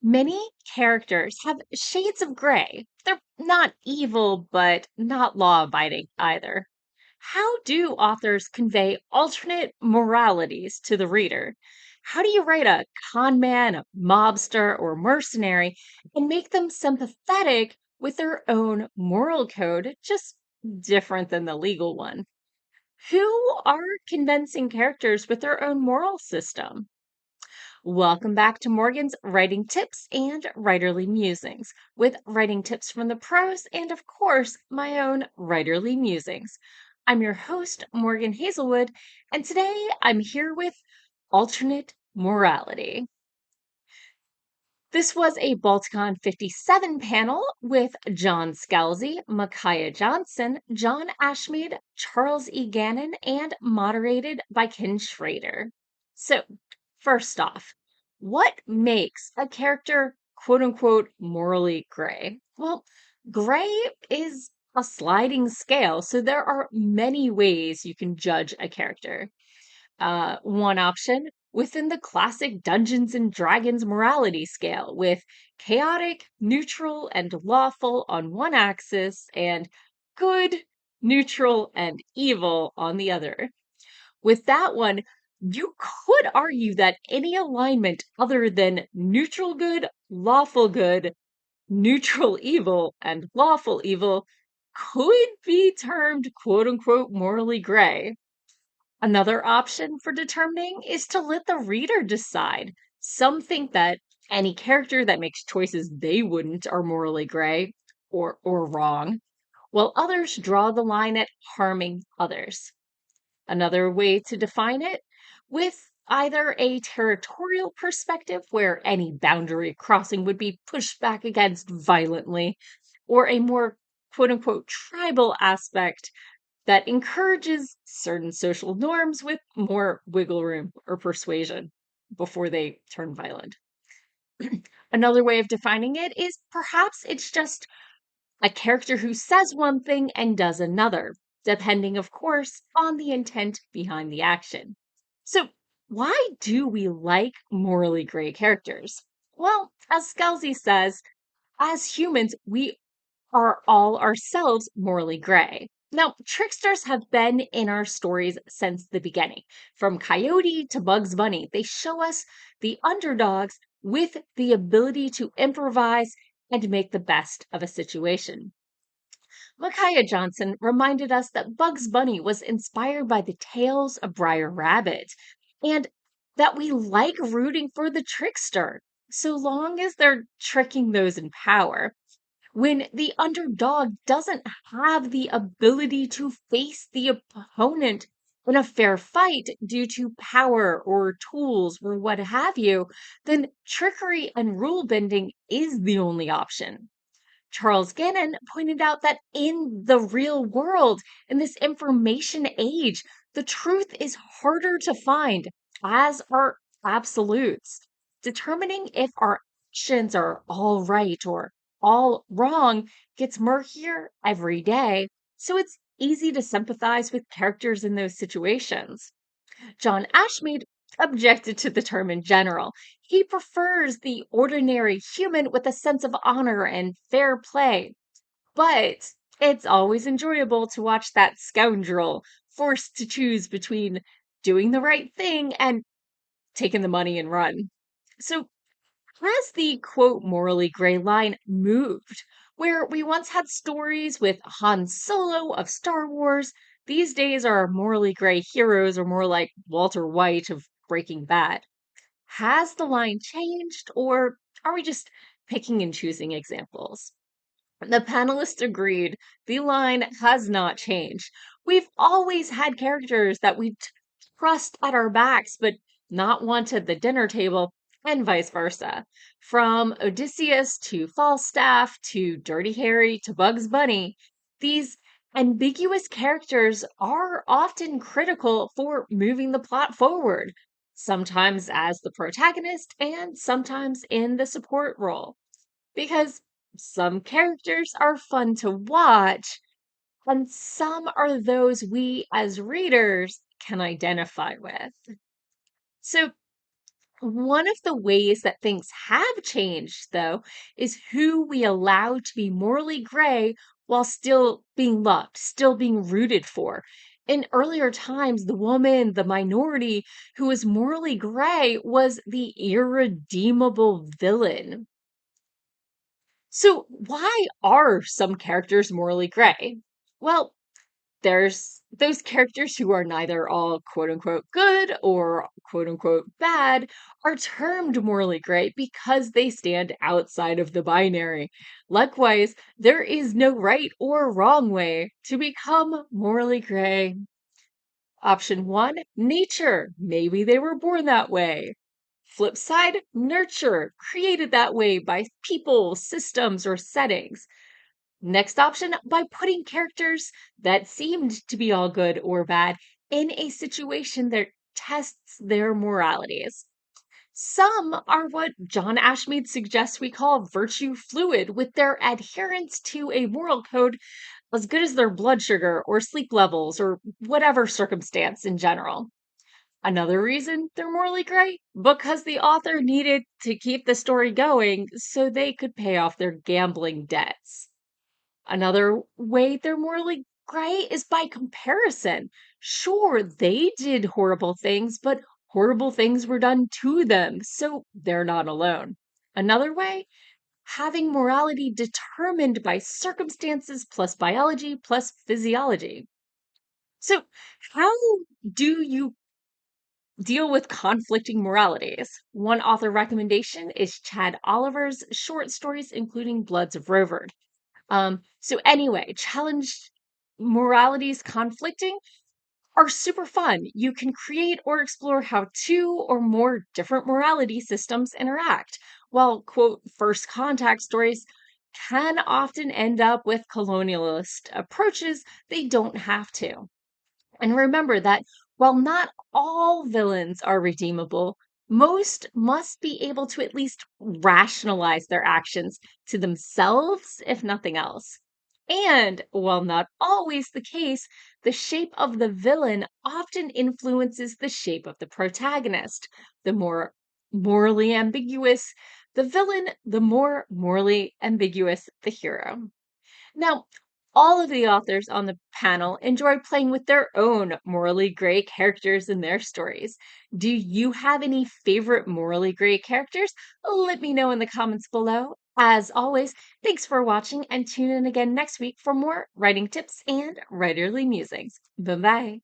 Many characters have shades of gray. They're not evil, but not law abiding either. How do authors convey alternate moralities to the reader? How do you write a con man, a mobster, or mercenary and make them sympathetic with their own moral code, just different than the legal one? Who are convincing characters with their own moral system? Welcome back to Morgan's Writing Tips and Writerly Musings, with writing tips from the pros and, of course, my own writerly musings. I'm your host, Morgan Hazelwood, and today I'm here with alternate morality. This was a Balticon 57 panel with John Scalzi, Micaiah Johnson, John Ashmead, Charles E. Gannon, and moderated by Ken Schrader. So, first off, what makes a character quote unquote morally gray? Well, gray is a sliding scale, so there are many ways you can judge a character. One option within the classic Dungeons and Dragons morality scale, with chaotic, neutral, and lawful on one axis, and good, neutral, and evil on the other. With that one, you could argue that any alignment other than neutral good, neutral evil, and lawful evil could be termed quote unquote morally gray. Another option for determining is to let the reader decide. Some think that any character that makes choices they wouldn't are morally gray or wrong, while others draw the line at harming others. Another way to define it with either a territorial perspective where any boundary crossing would be pushed back against violently, or a more quote unquote tribal aspect that encourages certain social norms with more wiggle room or persuasion before they turn violent. Another way of defining it is perhaps it's just a character who says one thing and does another, depending, of course, on the intent behind the action. So, why do we like morally gray characters? Well, as Scalzi says, as humans, we are all ourselves morally gray. Now, tricksters have been in our stories since the beginning. From Coyote to Bugs Bunny, they show us the underdogs with the ability to improvise and make the best of a situation. Micaiah Johnson reminded us that Bugs Bunny was inspired by the tales of Briar Rabbit and that we like rooting for the trickster so long as they're tricking those in power. When the underdog doesn't have the ability to face the opponent in a fair fight due to power or tools or what have you, then trickery and rule bending is the only option. Charles Gannon pointed out that in the real world, in this information age, the truth is harder to find, as are absolutes. Determining if our actions are all right or all wrong gets murkier every day, so it's easy to sympathize with characters in those situations. John Ashmead objected to the term in general. He prefers the ordinary human with a sense of honor and fair play. But it's always enjoyable to watch that scoundrel forced to choose between doing the right thing and taking the money and run. So, has the quote morally gray line moved? Where we once had stories with Han Solo of Star Wars, these days our morally gray heroes are more like Walter White of Breaking Bad. Has the line changed, or are we just picking and choosing examples? The panelists agreed the line has not changed. We've always had characters that we trust at our backs, but not want at the dinner table, and vice versa. From Odysseus to Falstaff to Dirty Harry to Bugs Bunny, these ambiguous characters are often critical for moving the plot forward, sometimes as the protagonist and sometimes in the support role. Because some characters are fun to watch, and some are those we as readers can identify with. So, One of the ways that things have changed, though, is who we allow to be morally gray while still being loved, still being rooted for. In earlier times, the woman, the minority who was morally gray was the irredeemable villain. So, why are some characters morally gray? Well, there's those characters who are neither all quote unquote good or quote unquote bad are termed morally gray because they stand outside of the binary. Likewise, there is no right or wrong way to become morally gray. Option one, nature. Maybe they were born that way. Flip side, nurture, created that way by people, systems, or settings. Next option, by putting characters that seemed to be all good or bad in a situation that tests their moralities. Some are what John Ashmead suggests we call virtue fluid, with their adherence to a moral code as good as their blood sugar or sleep levels or whatever circumstance in general. Another reason they're morally gray? Because the author needed to keep the story going so they could pay off their gambling debts. Another way they're morally gray is by comparison. Sure, they did horrible things, but horrible things were done to them, so they're not alone. Another way, having morality determined by circumstances plus biology plus physiology. So, how do you deal with conflicting moralities? One author recommendation is Chad Oliver's short stories, including Bloods of Rover. So anyway, challenge moralities conflicting are super fun. You can create or explore how two or more different morality systems interact. While, quote, first contact stories can often end up with colonialist approaches, they don't have to. And remember that while not all villains are redeemable, most must be able to at least rationalize their actions to themselves, if nothing else. And while not always the case, the shape of the villain often influences the shape of the protagonist. The more morally ambiguous the villain, the more morally ambiguous the hero. Now, all of the authors on the panel enjoy playing with their own morally gray characters in their stories. Do you have any favorite morally gray characters? Let me know in the comments below. As always, thanks for watching and tune in again next week for more writing tips and writerly musings. Bye bye.